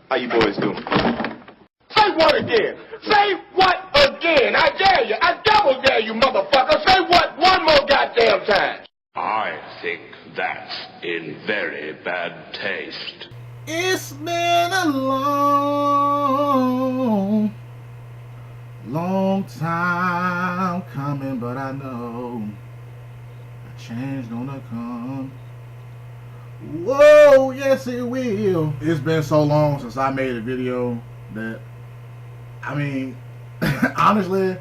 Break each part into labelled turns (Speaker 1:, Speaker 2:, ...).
Speaker 1: How you boys doing?
Speaker 2: Say what again? Say what again? I dare you. I double dare you, motherfucker. Say what one more goddamn time.
Speaker 3: I think that's in very bad taste.
Speaker 4: It's been a long time coming, but I know a change gonna come. Whoa, yes it will. It's been so long since I made a video that, I mean, honestly,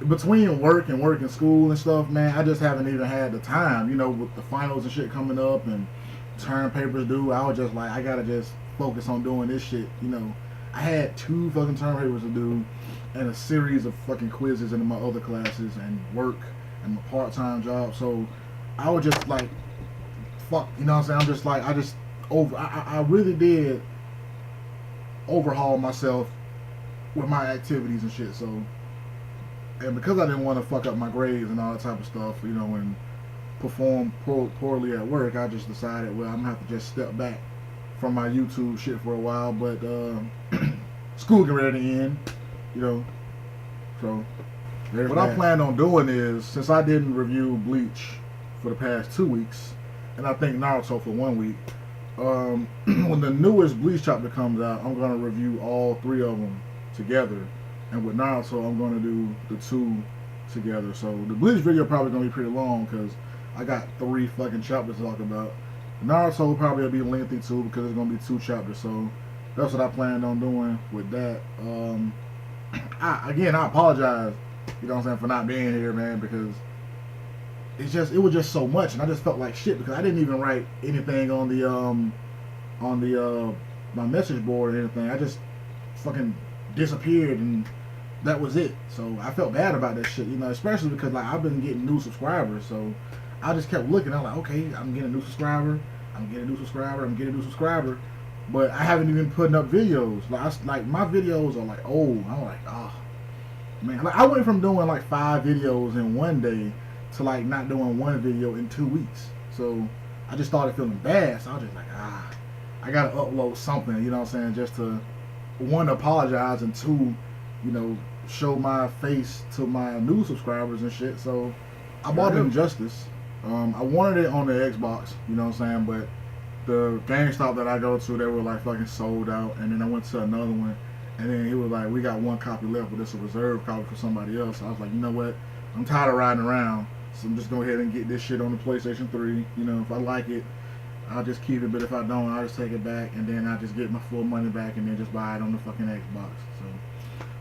Speaker 4: between work and school and stuff, man, I just haven't even had the time, you know, with the finals and shit coming up and term papers due. I was just like, I gotta just focus on doing this shit, you know. I had 2 fucking term papers to do and a series of fucking quizzes in my other classes and work and my part-time job, so I was just like, fuck, you know what I'm saying? I'm just like, I really did overhaul myself with my activities and shit, so, and because I didn't want to fuck up my grades and all that type of stuff, you know, and perform poorly at work, I just decided, well, I'm gonna have to just step back from my YouTube shit for a while, but school getting ready to end, you know, so what I plan on doing is, since I didn't review Bleach for the past 2 weeks, and I think Naruto for 1 week, when the newest Bleach chapter comes out, I'm going to review all 3 of them together, and with Naruto, I'm going to do the 2 together. So the Bleach video probably going to be pretty long, because I got 3 fucking chapters to talk about. Naruto probably will be lengthy too, because it's going to be 2 chapters, so that's what I planned on doing with that. I apologize, you know what I'm saying, for not being here, man, because it was just so much, and I just felt like shit because I didn't even write anything on the my message board or anything. I just fucking disappeared, and that was it. So I felt bad about that shit, you know, especially because like I've been getting new subscribers, so I just kept looking. I'm like, okay, I'm getting a new subscriber, I'm getting a new subscriber, I'm getting a new subscriber, but I haven't even putting up videos. Like my videos are like old. I'm like, oh man, like I went from doing like 5 videos in one day to like not doing 1 video in 2 weeks. So I just started feeling bad. So I was just like, I gotta upload something, you know what I'm saying, just to, 1, apologize, and 2, you know, show my face to my new subscribers and shit. So I bought Injustice. I wanted it on the Xbox, you know what I'm saying, but the GameStop that I go to, they were like fucking sold out, and then I went to another one, and then he was like, we got 1 copy left, but it's a reserve copy for somebody else. So I was like, you know what, I'm tired of riding around, so I'm just go ahead and get this shit on the PlayStation 3. You know, if I like it, I'll just keep it, but if I don't, I'll just take it back, and then I'll just get my full money back, and then just buy it on the fucking Xbox. So,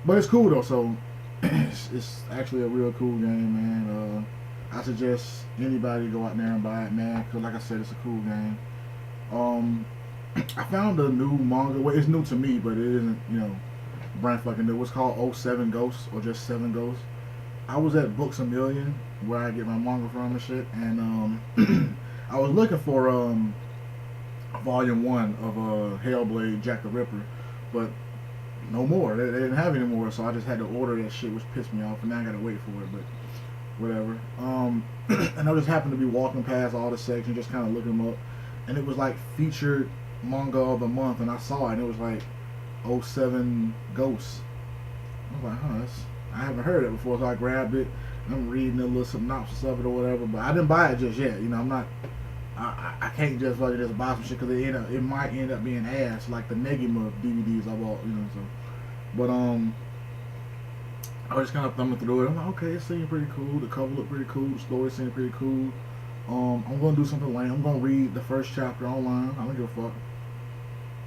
Speaker 4: but it's cool though, so it's actually a real cool game, man. I suggest anybody go out there and buy it, man, because like I said, it's a cool game. I found a new manga. Well, it's new to me, but it isn't, you know, brand fucking new. It's called 07 Ghosts, or just 7 Ghosts. I was at Books A Million, where I get my manga from and shit, and I was looking for volume 1 of Hellblade Jack the Ripper, but no more. They didn't have any more, so I just had to order that shit, which pissed me off, and now I gotta wait for it, but whatever. And I just happened to be walking past all the sections, just kind of looking them up, and it was like featured manga of the month, and I saw it, and it was like 07 Ghosts. I was like, I haven't heard it before, so I grabbed it. I'm reading a little synopsis of it or whatever, but I didn't buy it just yet. You know, I'm not. I can't just buy some shit because it might end up being ass, like the Negima DVDs I bought. You know, so. But I was just kind of thumbing through it. I'm like, okay, it seemed pretty cool. The cover looked pretty cool. The story seemed pretty cool. I'm gonna do something lame. I'm gonna read the first chapter online. I don't give a fuck.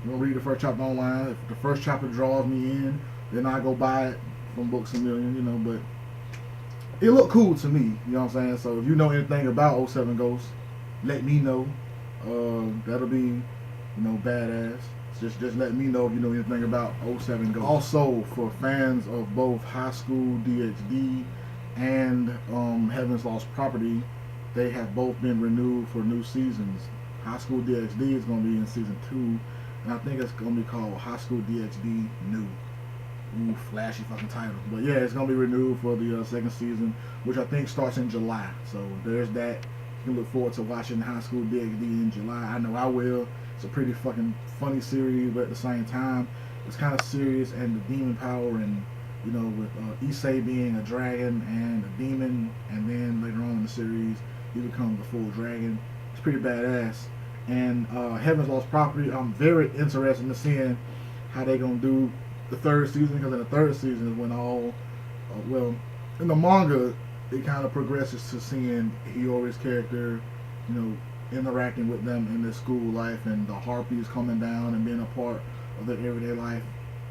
Speaker 4: I'm gonna read the first chapter online. If the first chapter draws me in, then I go buy it from Books A Million, you know, but it looked cool to me, you know what I'm saying? So if you know anything about 07 Ghosts, let me know. That'll be, you know, badass. Just let me know if you know anything about 07 Ghosts. Also, for fans of both High School DxD and Heaven's Lost Property, they have both been renewed for new seasons. High School DxD is going to be in season 2, and I think it's going to be called High School DxD New. Ooh, flashy fucking title. But yeah, it's going to be renewed for the 2nd season, which I think starts in July. So there's that. You can look forward to watching High School DxD in July. I know I will, It's a pretty fucking funny series, but at the same time, it's kind of serious. And the demon power, and you know, with Issei being a dragon and a demon, and then later on in the series, he becomes a full dragon. It's pretty badass. And Heaven's Lost Property, I'm very interested in seeing how they gonna do the third season, because in the third season is when all, well, in the manga, it kind of progresses to seeing Hiyori's character, you know, interacting with them in their school life, and the Harpies coming down and being a part of their everyday life.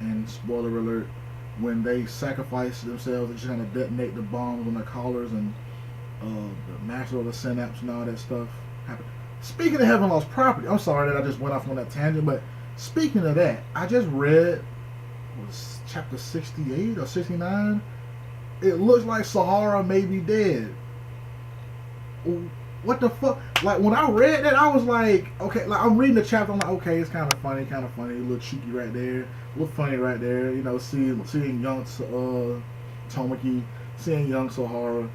Speaker 4: And spoiler alert, when they sacrifice themselves, they just kind of detonate the bombs on their collars, and the Master of the Synapse and all that stuff happen. Speaking of Heaven Lost Property, I'm sorry that I just went off on that tangent, but speaking of that, I just read, was chapter 68 or 69. It looks like Sahara may be dead. What the fuck? Like, when I read that, I was like, okay, like, I'm reading the chapter, I'm like, okay, it's kind of funny, a little cheeky right there, a little funny right there, you know, seeing young Tomoki, seeing young Sahara,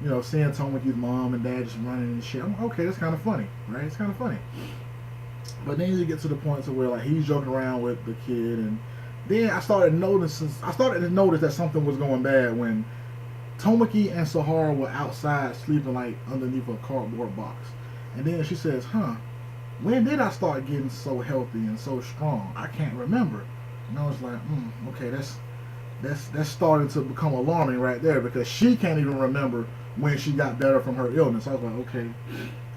Speaker 4: you know, seeing Tomoki's mom and dad just running and shit. I'm like, okay, that's kind of funny, right? It's kind of funny. But then you get to the point to where, like, he's joking around with the kid, and then I started to notice that something was going bad when Tomoki and Sahara were outside sleeping, like, underneath a cardboard box. And then she says, when did I start getting so healthy and so strong? I can't remember. And I was like, okay, that's starting to become alarming right there, because she can't even remember when she got better from her illness. I was like, okay,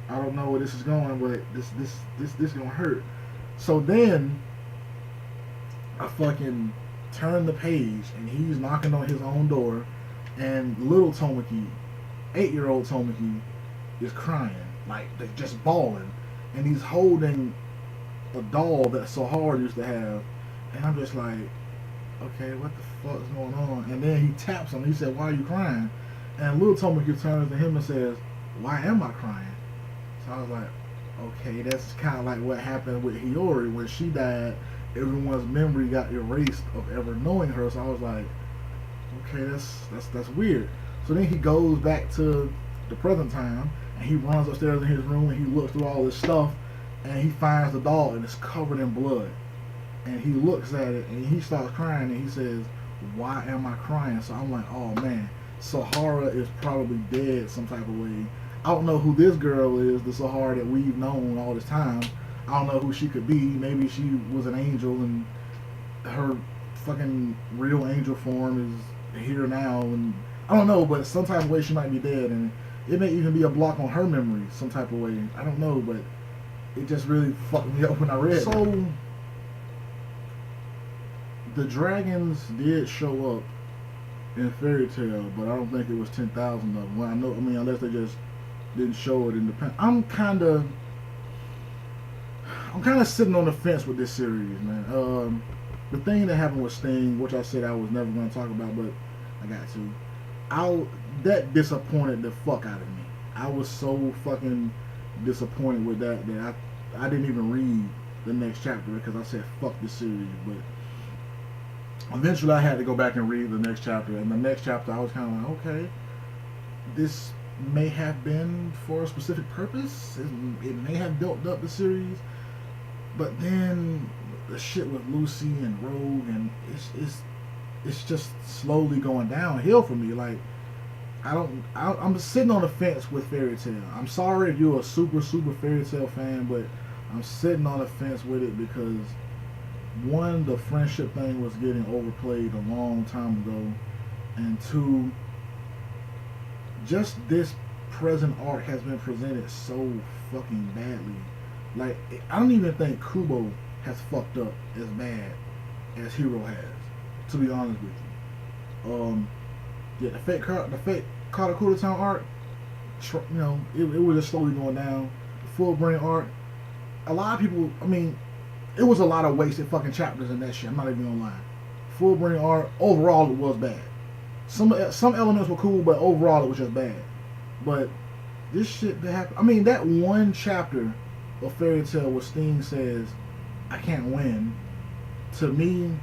Speaker 4: I don't know where this is going, but this gonna hurt. So then I fucking turn the page, and he's knocking on his own door, and little Tomoki, 8-year-old Tomoki, is crying, like, they're just bawling, and he's holding a doll that Sahara used to have, and I'm just like, okay, what the fuck's going on? And then he taps him. He said, why are you crying? And little Tomoki turns to him and says, why am I crying? So I was like, okay, that's kind of like what happened with Hiyori. When she died, everyone's memory got erased of ever knowing her. So I was like, okay, that's weird. So then he goes back to the present time, and he runs upstairs in his room, and he looks through all this stuff, and he finds the doll, and it's covered in blood. And he looks at it, and he starts crying, and he says, why am I crying? So I'm like, oh man, Sahara is probably dead some type of way. I don't know who this girl is, the Sahara that we've known all this time. I don't know who she could be. Maybe she was an angel, and her fucking real angel form is here now, and I don't know, but some type of way she might be dead, and it may even be a block on her memory some type of way. I don't know, but it just really fucked me up when I read it. So the dragons did show up in Fairy Tail, but I don't think it was 10,000 of them. Well, I mean, unless they just didn't show it in the pen. I'm kind of sitting on the fence with this series, man. The thing that happened with Sting, which I said I was never going to talk about, but I got to. That disappointed the fuck out of me. I was so fucking disappointed with that I didn't even read the next chapter, because I said fuck this series. But eventually I had to go back and read the next chapter, and the next chapter I was kind of like, okay, this may have been for a specific purpose. It may have built up the series, but then the shit with Lucy and Rogue, and it's just slowly going downhill for me. Like, I'm sitting on the fence with Fairy Tail. I'm sorry if you're a super Fairy Tail fan, but I'm sitting on the fence with it because, one, the friendship thing was getting overplayed a long time ago, and two, just this present arc has been presented so fucking badly. Like, I don't even think Kubo has fucked up as bad as Hero has, to be honest with you. Yeah, the fake Katakura Town arc, you know, it was just slowly going down. The Full Brain arc, a lot of people, I mean, it was a lot of wasted fucking chapters in that shit. I'm not even gonna lie. Full Brain arc, overall it was bad. Some elements were cool, but overall it was just bad. But this shit that happened, I mean, that one chapter of Fairy Tail where Sting says, I can't win, to me,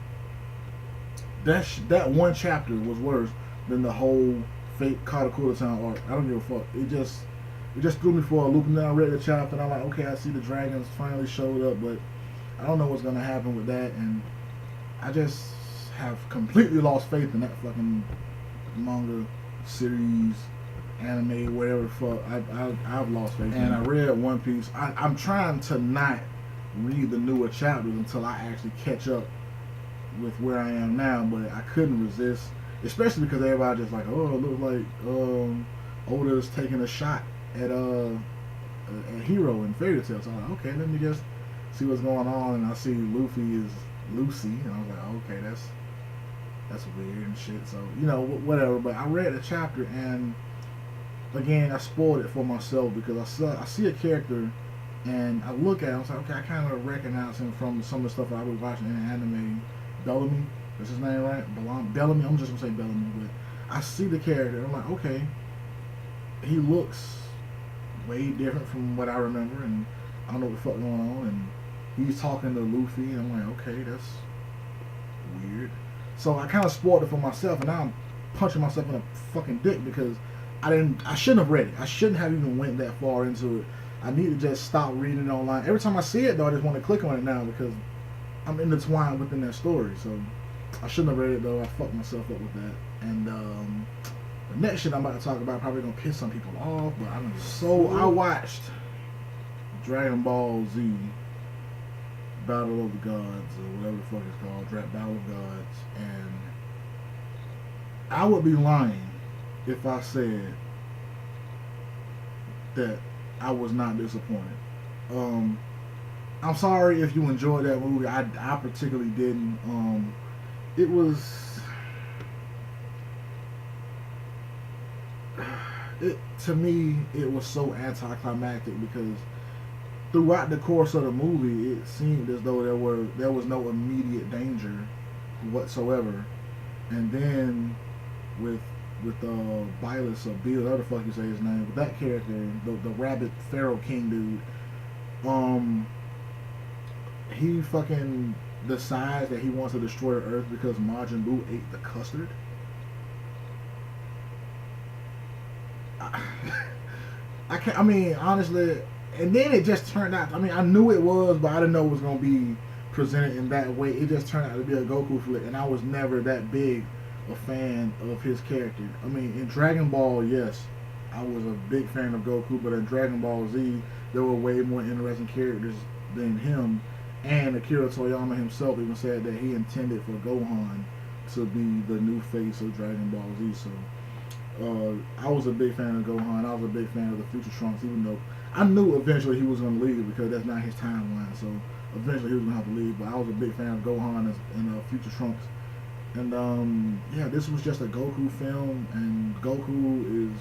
Speaker 4: that one chapter was worse than the whole fake Katakura Town arc. I don't give a fuck. it just threw me for a loop. And then I read the chapter, and I'm like, okay, I see the dragons finally showed up, but I don't know what's gonna happen with that, and I just have completely lost faith in that fucking manga series, anime, whatever the fuck. I've lost faith. And I read One Piece. I'm trying to not read the newer chapters until I actually catch up with where I am now, but I couldn't resist, especially because everybody just like, oh, it looks like Oda's taking a shot at Hero in Fairy Tail. So I'm like, okay, let me just see what's going on, and I see Luffy is Lucy, and I was like, okay, that's weird and shit. So, you know, whatever. But I read the chapter, and again, I spoiled it for myself because I see a character, and I look at him, I was like, okay, I kind of recognize him from some of the stuff I was watching in anime. Bellamy, is his name right? Bellamy, I'm just gonna say Bellamy, but I see the character, I'm like, okay, he looks way different from what I remember, and I don't know what the fuck going on, and he's talking to Luffy, and I'm like, okay, that's weird. So I kind of spoiled it for myself, and now I'm punching myself in the fucking dick because I shouldn't have read it. I shouldn't have even went that far into it. I need to just stop reading it online. Every time I see it, though, I just want to click on it now because I'm intertwined within that story. So I shouldn't have read it, though. I fucked myself up with that. And the next shit I'm about to talk about probably gonna piss some people off, but I don't know. So I watched Dragon Ball Z Battle of the Gods, or whatever the fuck it's called, Battle of Gods, and I would be lying if I said that I was not disappointed. I'm sorry if you enjoyed that movie. I particularly didn't. It was, to me, it was so anticlimactic because throughout the course of the movie, it seemed as though there was no immediate danger whatsoever, and then with Bylus or Bill, whatever the fuck you say his name, but that character, the Rabbit Pharaoh King dude, he fucking decides that he wants to destroy the Earth because Majin Buu ate the custard. I can't. I mean, honestly, and then it just turned out. I mean, I knew it was, but I didn't know it was gonna be presented in that way. It just turned out to be a Goku flick, and I was never that big a fan of his character. I mean, in Dragon Ball, yes, I was a big fan of Goku, but in Dragon Ball Z, there were way more interesting characters than him. And Akira Toriyama himself even said that he intended for Gohan to be the new face of Dragon Ball Z. So I was a big fan of Gohan. I was a big fan of the Future Trunks, even though I knew eventually he was going to leave because that's not his timeline. So eventually he was going to have to leave. But I was a big fan of Gohan and Future Trunks. And yeah, this was just a Goku film, and Goku is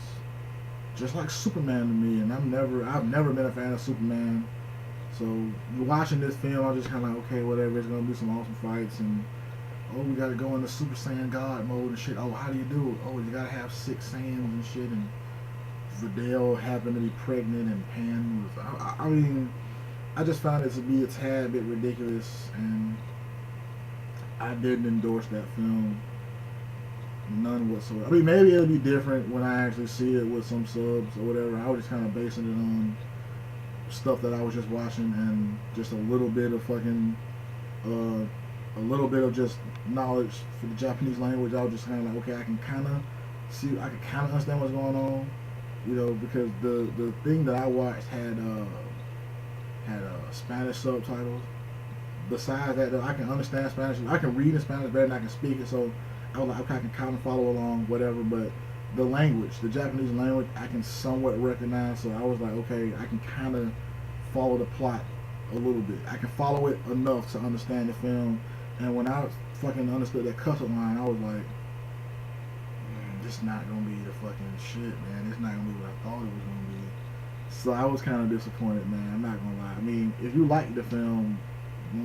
Speaker 4: just like Superman to me. And I've never been a fan of Superman. So watching this film, I'm just kind of like, okay, whatever. It's gonna be some awesome fights, and oh, we gotta go into Super Saiyan God mode and shit. Oh, how do you do it? Oh, you gotta have 6 Saiyans and shit. And Videl happened to be pregnant, and Pan was. I mean, I just found it to be a tad bit ridiculous, and I didn't endorse that film, none whatsoever. I mean, maybe it'll be different when I actually see it with some subs or whatever. I was just kind of basing it on stuff that I was just watching and just a little bit of fucking, a little bit of just knowledge for the Japanese language. I was just kind of like, okay, I can kind of understand what's going on, you know, because the thing that I watched had Spanish subtitles. Besides that, though, I can understand Spanish. I can read in Spanish better than I can speak it, so I was like, okay, I can kind of follow along, whatever, but the language, the Japanese language, I can somewhat recognize, so I was like, okay, I can kind of follow the plot a little bit. I can follow it enough to understand the film, and when I fucking understood that custard line, I was like, this not gonna be the fucking shit, man. It's not gonna be what I thought it was gonna be. So I was kind of disappointed, man. I'm not gonna lie. I mean, if you like the film,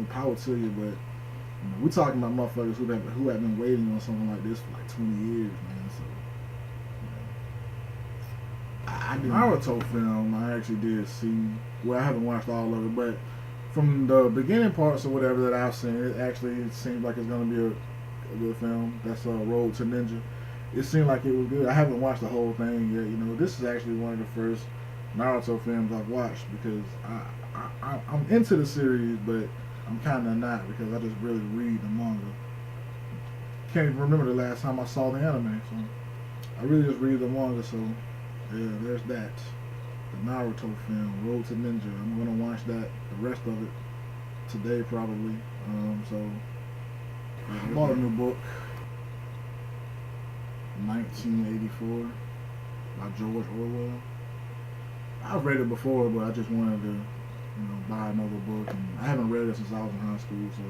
Speaker 4: power to you, but you know, we're talking about motherfuckers who have been waiting on something like this for like 20 years, man. So you know, the Naruto film I actually did see. Well, I haven't watched all of it, but from the beginning parts or whatever that I've seen, it seems like it's gonna be a good film. That's Road to Ninja. It seemed like it was good. I haven't watched the whole thing yet. You know, this is actually one of the first Naruto films I've watched, because I'm into the series, but I'm kind of not, because I just really read the manga. Can't even remember the last time I saw the anime, so I really just read the manga. So yeah, there's that. The Naruto film, Road to Ninja. I'm gonna watch that, the rest of it, today probably. So yeah, I bought a new book, 1984 by George Orwell. I've read it before, but I just wanted to, buy another book, and I haven't read it since I was in high school. So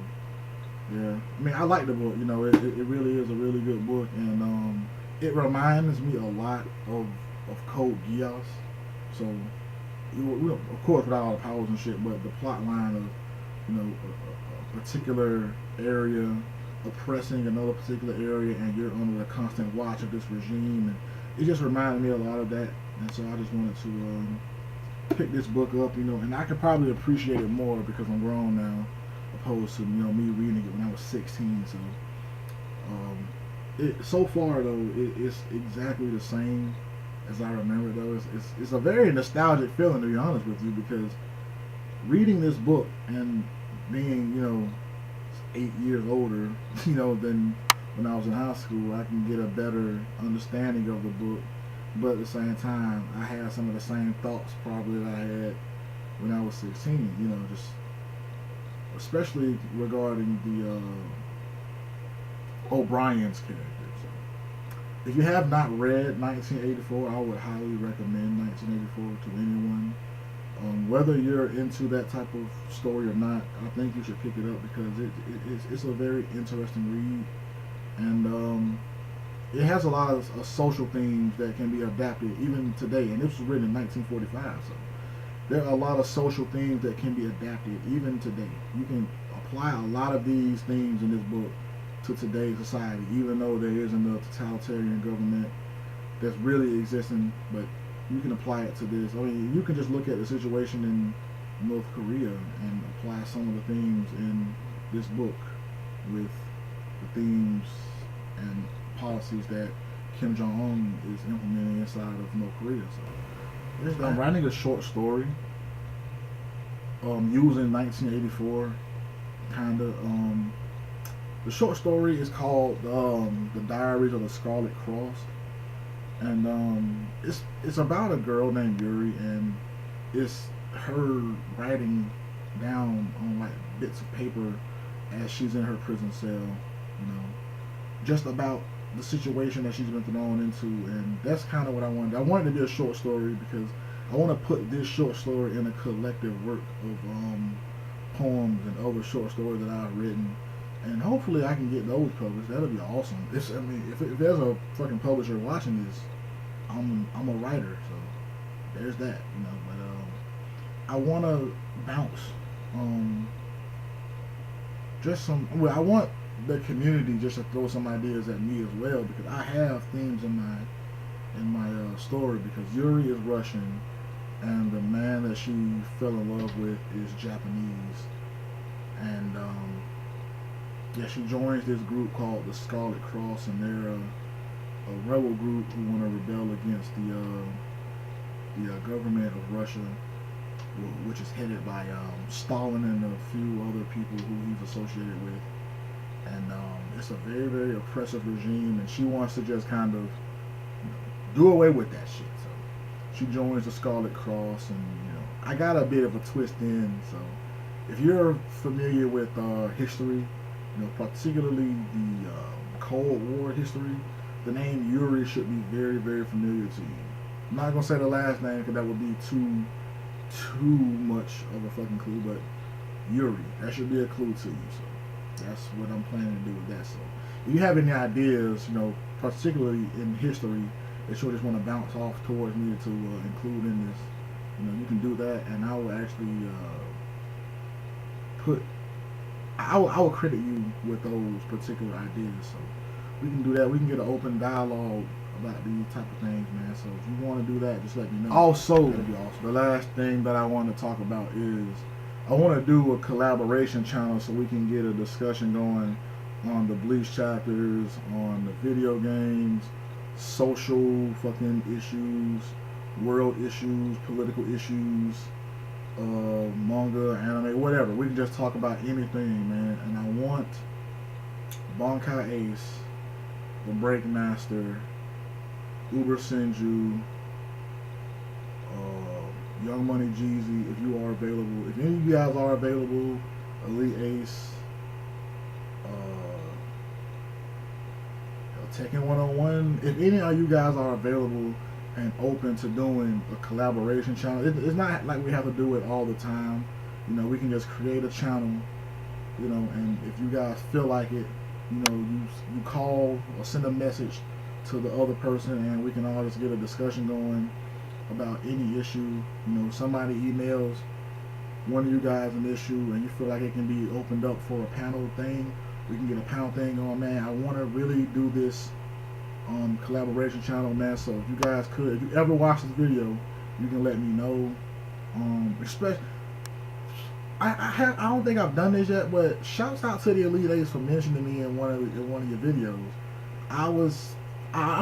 Speaker 4: yeah, I mean, I like the book. It really is a really good book, and it reminds me a lot of Code Geass. So, of course, without all the powers and shit, but the plot line of, a particular area oppressing another particular area, and you're under the constant watch of this regime, and it just reminded me a lot of that. And so I just wanted to pick this book up, and I could probably appreciate it more because I'm grown now, opposed to me reading it when I was 16. So so far though, it's exactly the same as I remember. Though it's a very nostalgic feeling, to be honest with you, because reading this book and being 8 years older than when I was in high school, I can get a better understanding of the book. But at the same time, I had some of the same thoughts probably that I had when I was 16. Just especially regarding the O'Brien's character. So, if you have not read 1984, I would highly recommend 1984 to anyone. Whether you're into that type of story or not, I think you should pick it up, because it's a very interesting read, and it has a lot of social themes that can be adapted even today. And this was written in 1945, so there are a lot of social themes that can be adapted even today. You can apply a lot of these themes in this book to today's society, even though there isn't a totalitarian government that's really existing, but you can apply it to this. I mean, you can just look at the situation in North Korea and apply some of the themes in this book with the themes and policies that Kim Jong-un is implementing inside of North Korea. So I'm writing a short story using 1984 kind of. The short story is called The Diaries of the Scarlet Cross, and it's about a girl named Yuri, and it's her writing down on like bits of paper as she's in her prison cell, just about the situation that she's been thrown into. And that's kind of what I wanted. I wanted to be a short story because I want to put this short story in a collective work of poems and other short stories that I've written, and hopefully I can get those published. That'll be awesome. If there's a fucking publisher watching this, I'm a writer, so there's that, But I want to bounce I want the community just to throw some ideas at me as well, because I have themes in my story, because Yuri is Russian and the man that she fell in love with is Japanese, and she joins this group called the Scarlet Cross, and they're a rebel group who want to rebel against the government of Russia, which is headed by Stalin and a few other people who he's associated with. And it's a very, very oppressive regime, and she wants to just kind of do away with that shit. So she joins the Scarlet Cross, and I got a bit of a twist in. So if you're familiar with history, particularly the Cold War history, the name Yuri should be very, very familiar to you. I'm not gonna say the last name because that would be too much of a fucking clue, but Yuri, that should be a clue to you. So that's what I'm planning to do with that. So if you have any ideas, particularly in history, that you just want to bounce off towards me to include in this, you can do that, and I will actually I will credit you with those particular ideas. So we can do that. We can get an open dialogue about these type of things, man. So if you want to do that, just let me know. Also, that'd be awesome. The last thing that I want to talk about is I want to do a collaboration channel so we can get a discussion going on the Bleach chapters, on the video games, social fucking issues, world issues, political issues, manga, anime, whatever. We can just talk about anything, man. And I want Bankai Ace, the Breakmaster, Uber Senju, Young Money Jeezy, if you are available. If any of you guys are available, Elite Ace, Tekken 101. If any of you guys are available and open to doing a collaboration channel, it's not like we have to do it all the time. You know, we can just create a channel, you know, and if you guys feel like it, you know, you call or send a message to the other person and we can all just get a discussion going about any issue. You know, somebody emails one of you guys an issue and you feel like it can be opened up for a panel thing, we can get a panel thing on, man. I want to really do this collaboration channel, man. So if you guys could, if you ever watch this video, you can let me know. Especially, I don't think I've done this yet, but shouts out to the Elite Ace for mentioning me in one of your videos. I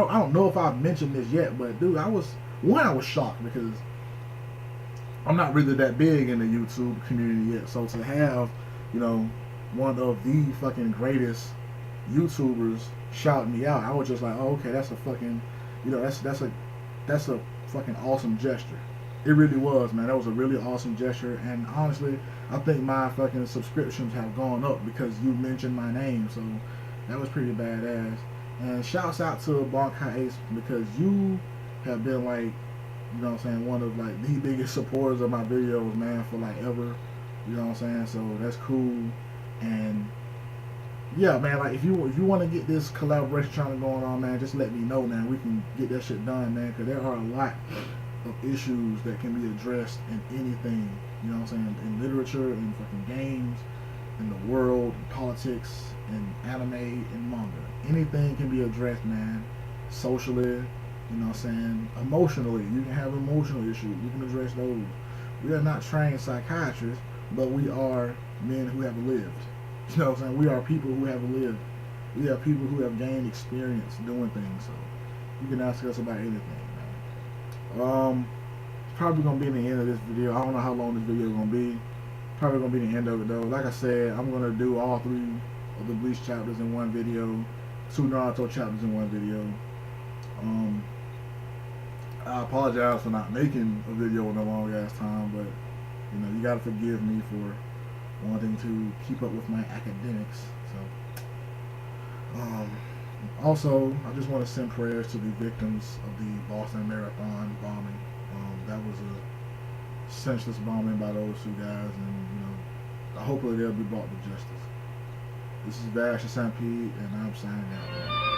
Speaker 4: don't know if I've mentioned this yet, but dude, I was shocked because I'm not really that big in the YouTube community yet. So to have, you know, one of the fucking greatest YouTubers shouting me out, I was just like, oh, okay, that's a fucking, you know, that's a fucking awesome gesture. It really was, man. That was a really awesome gesture, and honestly, I think my fucking subscriptions have gone up because you mentioned my name, so that was pretty badass. And shouts out to Bankai Ace because you have been like, you know what I'm saying, one of like the biggest supporters of my videos, man, for like ever. You know what I'm saying? So that's cool. And yeah, man, like if you want to get this collaboration channel going on, man, just let me know, man. We can get that shit done, man, because there are a lot of issues that can be addressed in anything, you know what I'm saying, in literature, in fucking games, in the world, in politics, in anime, in manga. Anything can be addressed, man. Socially, you know what I'm saying, emotionally. You can have emotional issues. You can address those. We are not trained psychiatrists, but we are men who have lived. You know what I'm saying? We are people who have lived. We are people who have gained experience doing things. So you can ask us about anything, man. It's probably gonna be in the end of this video. I don't know how long this video is gonna be. Probably gonna be the end of it though. Like I said, I'm gonna do all 3 of the Bleach chapters in one video, 2 Naruto chapters in one video. I apologize for not making a video in a long ass time, but you know, you gotta forgive me for wanting to keep up with my academics. So also, I just want to send prayers to the victims of the Boston Marathon bombing. That was a senseless bombing by those 2 guys, and you know, hopefully they'll be brought to justice. This is Vash and St. Pete, and I'm signing out.